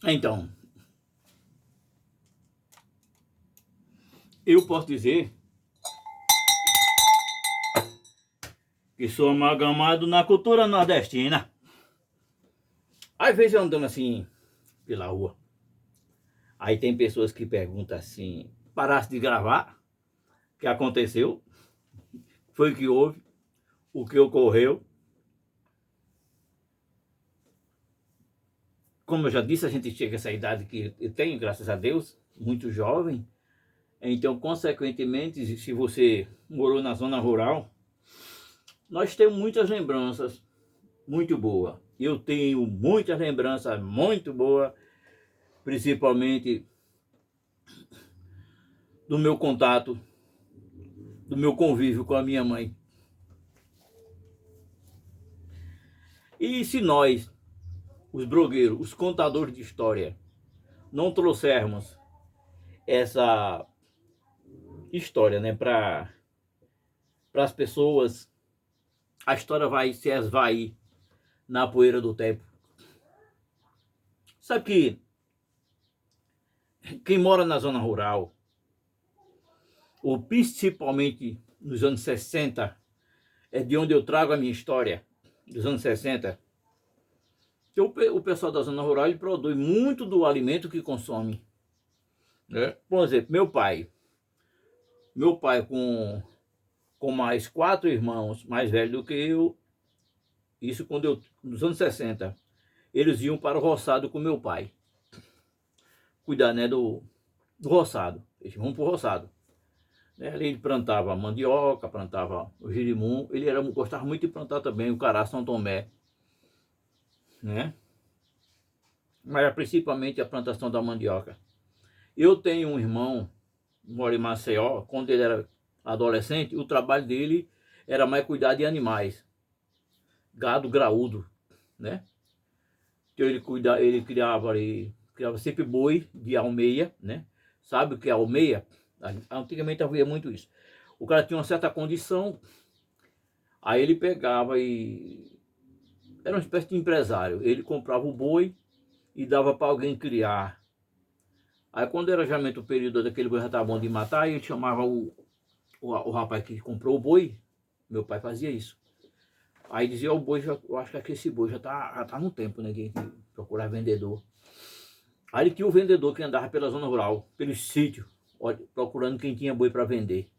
Então, eu posso dizer que sou amalgamado na cultura nordestina. Às vezes eu andando assim pela rua, aí tem pessoas que perguntam assim, parasse de gravar? O que aconteceu? Foi o que houve? O que ocorreu? Como eu já disse, a gente chega a essa idade que eu tenho, graças a Deus, muito jovem. Então, consequentemente, se você morou na zona rural, nós temos muitas lembranças muito boas. Eu tenho muitas lembranças muito boas, principalmente do meu contato, do meu convívio com a minha mãe. E se nós, os blogueiros, os contadores de história, não trouxermos essa história, né, para as pessoas, a história vai se esvair na poeira do tempo. Sabe que quem mora na zona rural, ou principalmente nos anos 60, é de onde eu trago a minha história, dos anos 60, que o pessoal da zona rural ele produz muito do alimento que consome. Né? Por exemplo, meu pai com mais 4 irmãos mais velhos do que eu, isso nos anos 60, eles iam para o roçado com meu pai, cuidar, né, do roçado, eles vão para o roçado. Né? Ele plantava mandioca, plantava o girimum, gostava muito de plantar também o cará São Tomé, né? Mas principalmente a plantação da mandioca. Eu tenho um irmão, mora em Maceió, quando ele era adolescente, o trabalho dele era mais cuidar de animais, gado graúdo, né? Então ele criava sempre boi de almeia, né? Sabe o que é almeia? Antigamente havia muito isso. O cara tinha uma certa condição, aí ele pegava e era uma espécie de empresário. Ele comprava o boi e dava para alguém criar. Aí quando era realmente o período daquele boi já estava bom de matar, ele chamava o rapaz que comprou o boi, meu pai fazia isso. Aí dizia, o boi, eu acho que esse boi já tá no tempo, né, que procurar vendedor. Aí tinha o vendedor que andava pela zona rural, pelo sítio, procurando quem tinha boi para vender.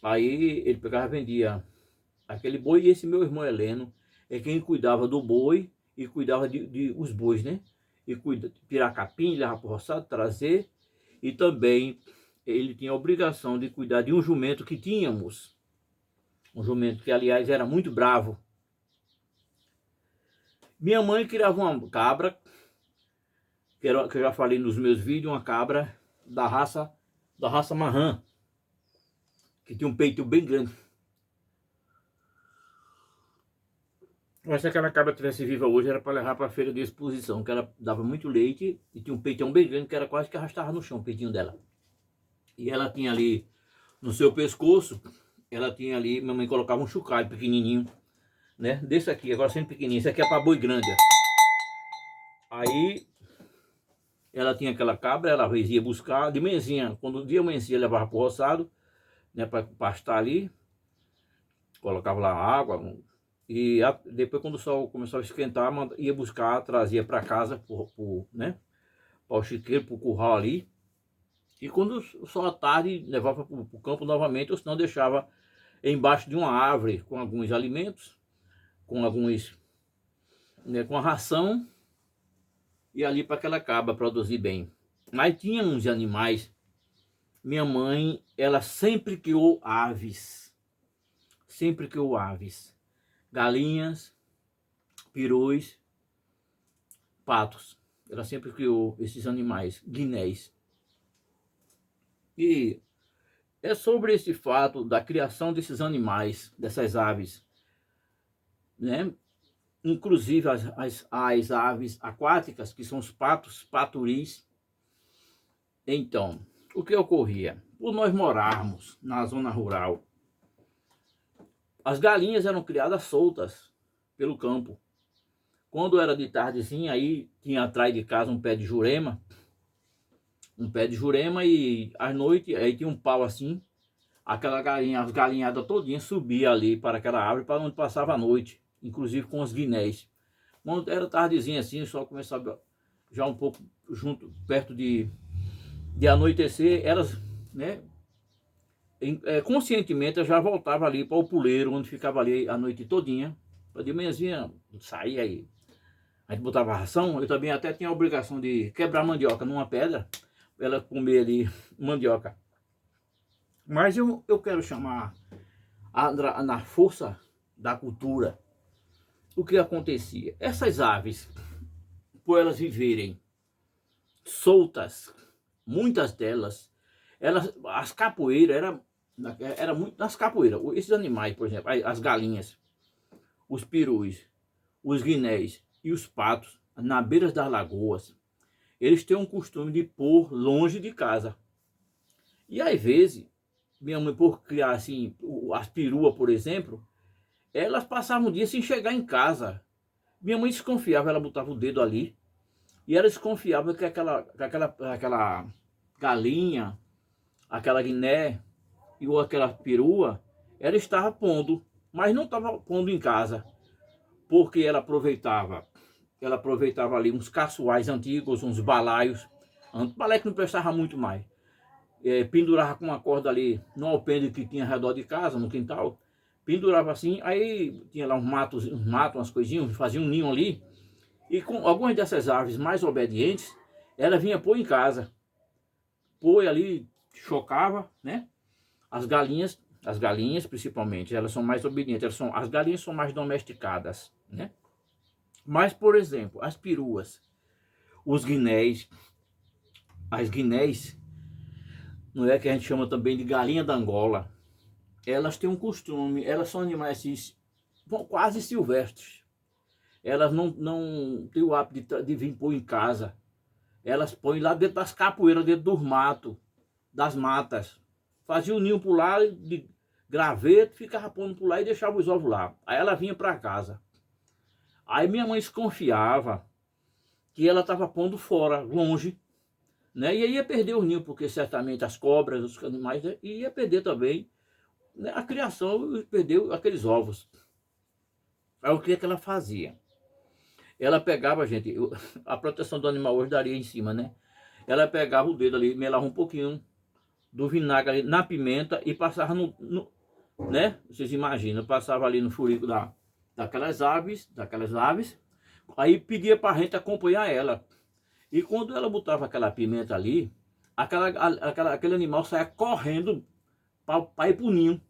Aí ele pegava e vendia aquele boi, e esse meu irmão Heleno é quem cuidava do boi e cuidava de os bois, né? E tirar capim, levar para o roçado, trazer, e também ele tinha a obrigação de cuidar de um jumento que tínhamos, um jumento que aliás era muito bravo. Minha mãe criava uma cabra, que eu já falei nos meus vídeos, uma cabra da raça marrã, que tinha um peito bem grande. Mas se aquela cabra tivesse viva hoje, era para levar para a feira de exposição, que ela dava muito leite e tinha um peitão bem grande, que era quase que arrastava no chão o peitinho dela. E ela tinha ali no seu pescoço, ela tinha ali, minha mãe colocava um chocalho pequenininho, né? Desse aqui, agora sendo pequenininho, esse aqui é para boi grande. Aí ela tinha aquela cabra, ela ia buscar, de manhãzinha, quando o dia amanhecia, levava para o roçado, né, para pastar ali, colocava lá água, e depois quando o sol começava a esquentar, ia buscar, trazia para casa, né, para o chiqueiro, para o curral ali, e quando só à tarde levava para o campo novamente, ou senão deixava embaixo de uma árvore com alguns alimentos, com alguns, né, com a ração, e ali para aquela cabra produzir bem. Mas tinha uns animais. Minha mãe, ela sempre criou aves. Sempre criou aves. Galinhas, perus, patos. Ela sempre criou esses animais, guinés. E é sobre esse fato da criação desses animais, dessas aves, né? Inclusive as aves aquáticas, que são os patos, paturis. Então, o que ocorria? Por nós morarmos na zona rural, as galinhas eram criadas soltas pelo campo. Quando era de tardezinha, aí tinha atrás de casa um pé de jurema, e à noite aí tinha um pau assim, aquela galinha, as galinhadas todinhas subia ali para aquela árvore para onde passava a noite, inclusive com os guinéis. Quando era tardezinha assim, o sol começava já um pouco junto, perto de anoitecer, elas, né, conscientemente eu já voltava ali para o puleiro, onde ficava ali a noite todinha, para de manhãzinha sair aí. A gente botava ração, eu também até tinha a obrigação de quebrar mandioca numa pedra, para ela comer ali mandioca. Mas eu quero chamar na força da cultura o que acontecia. Essas aves, por elas viverem soltas, muitas delas, as capoeiras, era muito nas capoeiras. Esses animais, por exemplo, as galinhas, os perus, os guinéis e os patos, na beira das lagoas, eles têm um costume de pôr longe de casa. E às vezes, minha mãe, por criar assim, as peruas, por exemplo, elas passavam o dia sem chegar em casa. Minha mãe desconfiava, ela botava o dedo ali, e ela desconfiava que aquela galinha, aquela guiné ou aquela perua, ela estava pondo, mas não estava pondo em casa, porque ela aproveitava ali uns caçoais antigos, uns balaios, balé que não prestava muito mais. Pendurava com uma corda ali no alpendre que tinha ao redor de casa, no quintal, pendurava assim, aí tinha lá uns matos, umas coisinhas, fazia um ninho ali, e com algumas dessas aves mais obedientes, ela vinha pôr em casa, pôr ali, chocava, né? As galinhas principalmente, elas são mais obedientes, as galinhas são mais domesticadas, né? Mas, por exemplo, as peruas, os guinéis, as guinés, não é, que a gente chama também de galinha da Angola, elas têm um costume, elas são animais assim, quase silvestres. Elas não têm o hábito de vir pôr em casa. Elas põem lá dentro das capoeiras, dentro dos matos, das matas. Fazia o ninho por lá, de graveto, ficava pondo por lá e deixava os ovos lá. Aí ela vinha para casa. Aí minha mãe desconfiava que ela estava pondo fora, longe, né? E aí ia perder o ninho, porque certamente as cobras, os animais, né? E ia perder também, né, a criação, perdeu aqueles ovos. Aí o que ela fazia? Ela pegava, gente, a proteção do animal hoje daria em cima, né? Ela pegava o dedo ali, melava um pouquinho do vinagre ali na pimenta e passava né? Vocês imaginam, passava ali no furico daquelas aves, aí pedia para a gente acompanhar ela. E quando ela botava aquela pimenta ali, aquele animal saia correndo para ir pro ninho.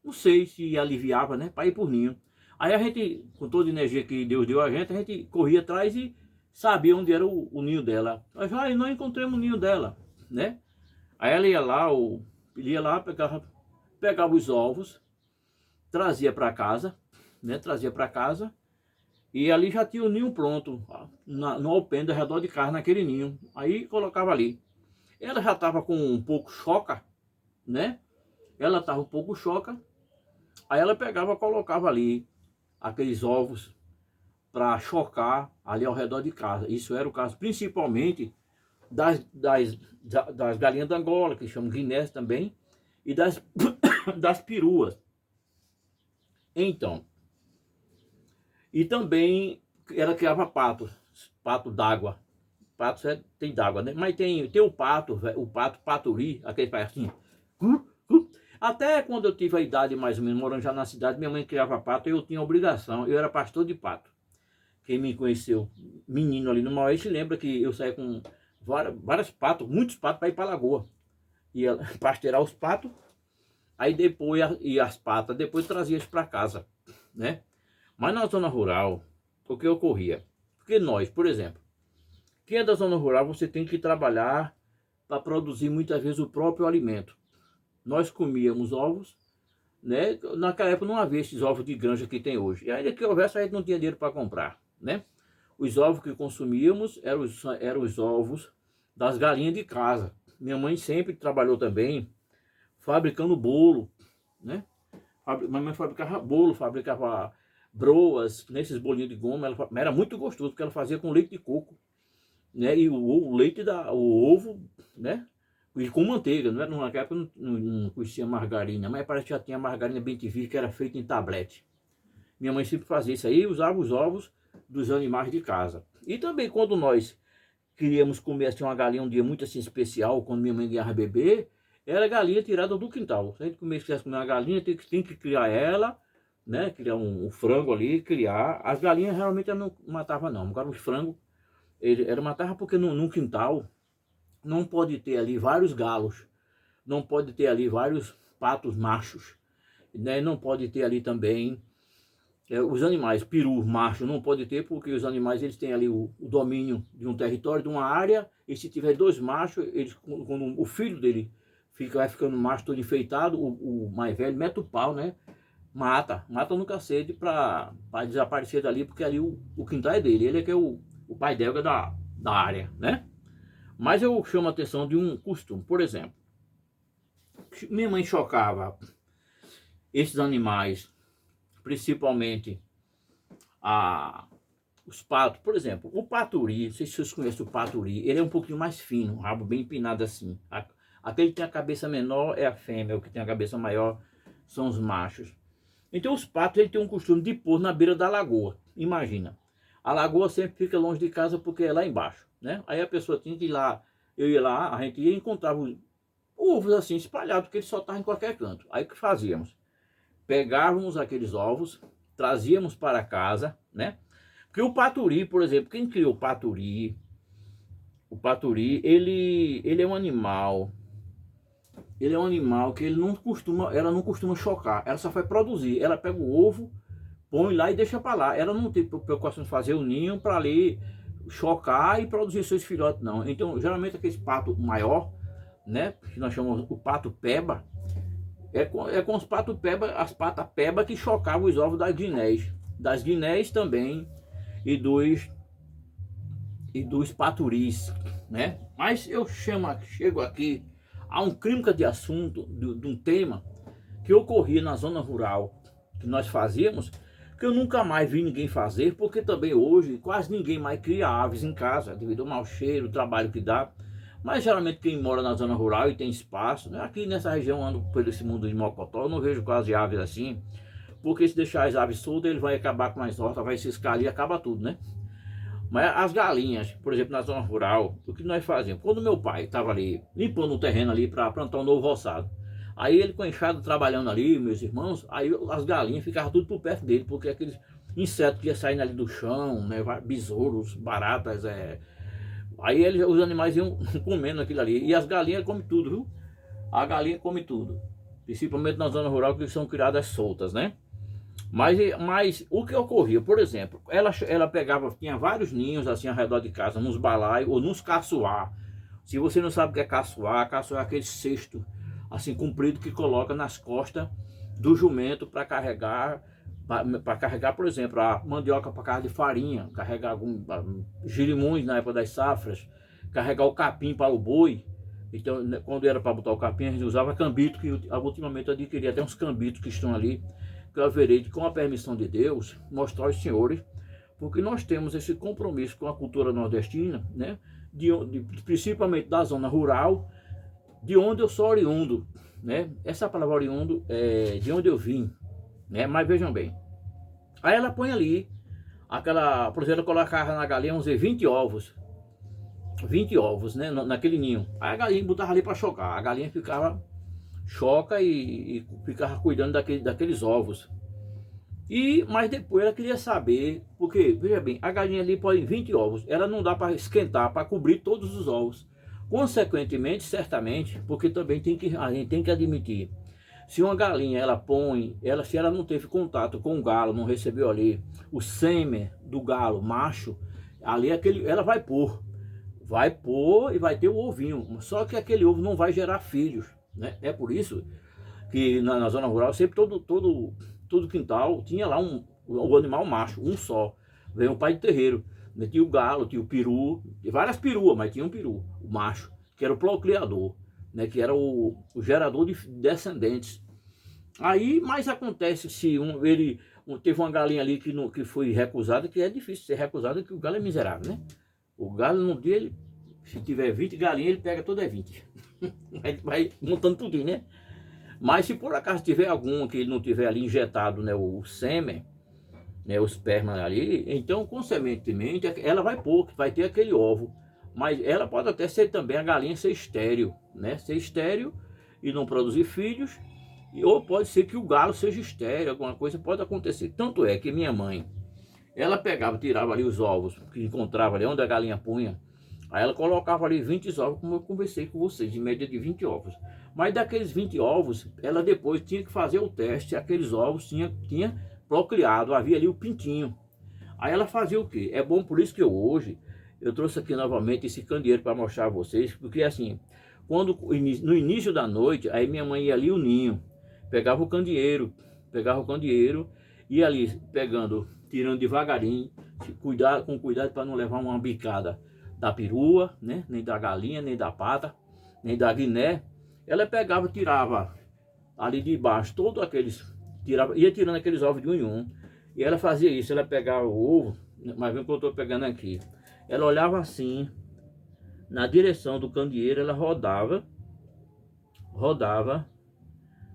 Não sei se aliviava, né? Para ir pro ninho. Aí a gente, com toda a energia que Deus deu a gente corria atrás e sabia onde era o ninho dela. Mas não encontramos o ninho dela, né? Aí ela ia lá, pegava os ovos, trazia para casa, né? Trazia para casa, e ali já tinha o ninho pronto, no alpendre, ao redor de casa, naquele ninho. Aí colocava ali. Ela já estava com um pouco choca, né? Ela estava um pouco choca. Aí ela pegava, colocava ali aqueles ovos para chocar ali ao redor de casa. Isso era o caso principalmente das galinhas da Angola, que chamam guinés também, e das peruas. Então, e também ela criava pato d'água. Pato tem d'água, né? Mas tem o pato, o pato paturi, aquele faz assim. Até quando eu tive a idade mais ou menos, morando já na cidade, minha mãe criava pato, eu tinha obrigação, eu era pastor de pato. Quem me conheceu, menino ali no Maués, lembra que eu saía com vários patos, muitos patos para ir para a lagoa. Ia pasteirar os patos, aí depois, e as patas, depois trazia para casa, né? Mas na zona rural, o que ocorria? Porque nós, por exemplo, quem é da zona rural, você tem que trabalhar para produzir muitas vezes o próprio alimento. Nós comíamos ovos, né? Naquela época não havia esses ovos de granja que tem hoje. E ainda que houvesse, a gente não tinha dinheiro para comprar, né? Os ovos que consumíamos eram os ovos das galinhas de casa. Minha mãe sempre trabalhou também fabricando bolo, né? Minha mãe fabricava bolo, fabricava broas, nesses bolinhos de goma, era muito gostoso, porque ela fazia com leite de coco, né? E o leite o ovo, né? E com manteiga, não era numa época não conhecia margarina, mas parece que já tinha margarina bem que que era feita em tablete. Minha mãe sempre fazia isso aí, usava os ovos dos animais de casa. E também quando nós queríamos comer assim, uma galinha um dia muito assim especial, quando minha mãe ganhava bebê, era galinha tirada do quintal. Se a gente quisesse comer uma galinha, tem que criar ela, né? Criar um frango ali, criar. As galinhas realmente eu não matava não. Agora os frangos, era matava porque no quintal não pode ter ali vários galos, não pode ter ali vários patos machos, né? Não pode ter ali também os animais, peru, macho, não pode ter, porque os animais eles têm ali o domínio de um território, de uma área, e se tiver dois machos, eles, quando o filho dele vai ficando macho todo enfeitado, o mais velho mete o pau, né? Mata no cacete para desaparecer dali, porque ali o quintal é dele, ele é que é o pai d'égua da área, né? Mas eu chamo a atenção de um costume, por exemplo, minha mãe chocava esses animais, principalmente os patos, por exemplo, o paturi, não sei se vocês conhecem o paturi, ele é um pouquinho mais fino, um rabo bem empinado assim. Aquele que tem a cabeça menor é a fêmea, o que tem a cabeça maior são os machos. Então os patos ele tem um costume de pôr na beira da lagoa, imagina. A lagoa sempre fica longe de casa porque é lá embaixo, né? Aí a pessoa tinha que ir lá, eu ia lá, a gente ia e encontrava ovos assim espalhados, porque eles só estavam em qualquer canto. Aí o que fazíamos? Pegávamos aqueles ovos, trazíamos para casa, né? Porque o paturi, por exemplo, quem criou o paturi, ele é um animal, que ela não costuma chocar, ela só vai produzir, ela pega o ovo, põe lá e deixa para lá, ela não tem preocupação de fazer o ninho para ali chocar e produzir seus filhotes, não. Então, geralmente aquele pato maior, né, que nós chamamos o pato peba, é com os patos peba, as patas peba que chocavam os ovos das guinés também e dos paturis, né? Mas eu chego aqui a um crime de assunto, de um tema que ocorria na zona rural, que nós fazíamos, que eu nunca mais vi ninguém fazer, porque também hoje quase ninguém mais cria aves em casa, devido ao mau cheiro, o trabalho que dá. Mas geralmente quem mora na zona rural e tem espaço, né? Aqui nessa região, ando por esse mundo de Mocotó, eu não vejo quase aves assim, porque se deixar as aves soltas, ele vai acabar com as hortas, vai ciscar ali e acaba tudo, né? Mas as galinhas, por exemplo, na zona rural, o que nós fazíamos? Quando meu pai estava ali limpando o terreno ali para plantar um novo roçado, aí ele com a enxada trabalhando ali, meus irmãos, aí as galinhas ficavam tudo por perto dele, porque aqueles insetos que iam saindo ali do chão, né, besouros, baratas, aí os animais iam comendo aquilo ali. E as galinhas comem tudo, viu? A galinha come tudo. Principalmente na zona rural, que são criadas soltas, né? Mas o que ocorria, por exemplo, ela pegava, tinha vários ninhos assim ao redor de casa, nos balaios ou nos caçoar. Se você não sabe o que é caçoar é aquele cesto assim comprido que coloca nas costas do jumento para carregar, por exemplo, a mandioca para carga de farinha, carregar algum girimões na época das safras, carregar o capim para o boi. Então, quando era para botar o capim, a gente usava cambito, que ultimamente eu adquiri até uns cambitos que estão ali, que eu haverei, com a permissão de Deus, mostrar aos senhores, porque nós temos esse compromisso com a cultura nordestina, né? Principalmente da zona rural, de onde eu sou oriundo, né? Essa palavra oriundo é de onde eu vim, né? Mas vejam bem, aí ela põe ali, por exemplo, ela colocava na galinha, vamos dizer, 20 ovos, né? Naquele ninho. Aí a galinha botava ali para chocar, a galinha choca e ficava cuidando daqueles ovos. Mas depois ela queria saber, porque, veja bem, a galinha ali põe 20 ovos, ela não dá para esquentar, para cobrir todos os ovos. Consequentemente, certamente, porque também a gente tem que admitir, se uma galinha se ela não teve contato com o galo, não recebeu ali o sêmen do galo macho, ali ela vai pôr e vai ter o ovinho, só que aquele ovo não vai gerar filhos, né? É por isso que na zona rural sempre todo quintal tinha lá o animal macho, um só. Veio um pai de terreiro, né? Tinha o galo, tinha o peru, várias peruas, mas tinha um peru, o macho, que era o procriador, né? Que era o gerador de descendentes. Aí, mas acontece se Teve uma galinha ali que foi recusada, que é difícil ser recusada, que o galo é miserável, né? O galo, no dia, se tiver 20 galinhas, ele pega todas as 20. Vai montando tudinho, né? Mas se por acaso tiver algum que ele não tiver ali injetado, né, o sêmen, né, o esperma ali, então, consequentemente, ela vai pôr, vai ter aquele ovo. Mas ela pode até ser também, a galinha ser estéril, né? Ser estéril e não produzir filhos. Ou pode ser que o galo seja estéril, alguma coisa pode acontecer. Tanto é que minha mãe, ela pegava, tirava ali os ovos que encontrava ali onde a galinha punha. Aí ela colocava ali 20 ovos, como eu conversei com vocês, em média de 20 ovos. Mas daqueles 20 ovos, ela depois tinha que fazer o teste, aqueles ovos tinha procriado, havia ali o pintinho. Aí ela fazia o quê? É bom por isso que eu trouxe aqui novamente esse candeeiro para mostrar a vocês, porque assim, no início da noite, aí minha mãe ia ali o ninho, pegava o candeeiro, ia ali pegando, tirando devagarinho, com cuidado para não levar uma bicada da perua, né? Nem da galinha, nem da pata, nem da guiné. Ela pegava, tirava ali de baixo todos aqueles, ia tirando aqueles ovos de um em um. E ela fazia isso, ela pegava o ovo, mas vem o que eu estou pegando aqui. Ela olhava assim, na direção do candeeiro, ela rodava,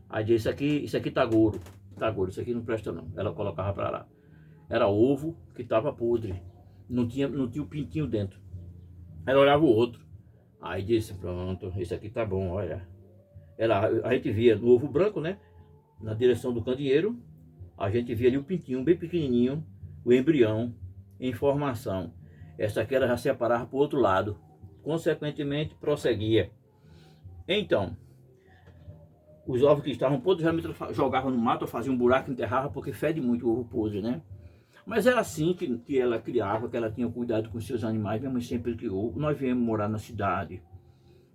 aí dizia, isso aqui tá gordo, isso aqui não presta não. Ela colocava para lá. Era ovo que estava podre, não tinha o pintinho dentro. Ela olhava o outro, aí disse, pronto, esse aqui tá bom, olha. A gente via no ovo branco, né, na direção do candeeiro, a gente via ali o pintinho bem pequenininho, o embrião em formação. Essa aqui ela já separava para o outro lado, consequentemente prosseguia. Então, os ovos que estavam podres, geralmente jogava no mato, fazia um buraco, enterrava, porque fede muito o ovo podre, né? Mas era assim que ela criava, que ela tinha cuidado com seus animais. Minha mãe sempre criou. Nós viemos morar na cidade.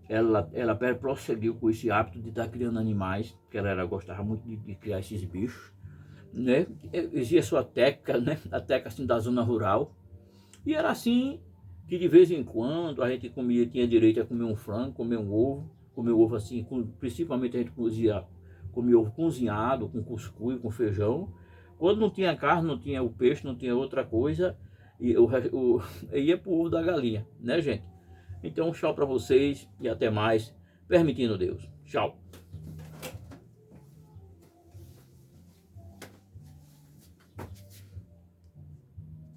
Ela prosseguiu com esse hábito de estar criando animais, que ela gostava muito de criar esses bichos, né? Existia a sua técnica, né? A técnica assim da zona rural. E era assim que de vez em quando a gente comia, tinha direito a comer um frango, comer ovo assim, principalmente a gente comia ovo cozinhado, com cuscuz, com feijão. Quando não tinha carne, não tinha o peixe, não tinha outra coisa, ia pro ovo da galinha, né, gente? Então, tchau para vocês e até mais, permitindo Deus. Tchau.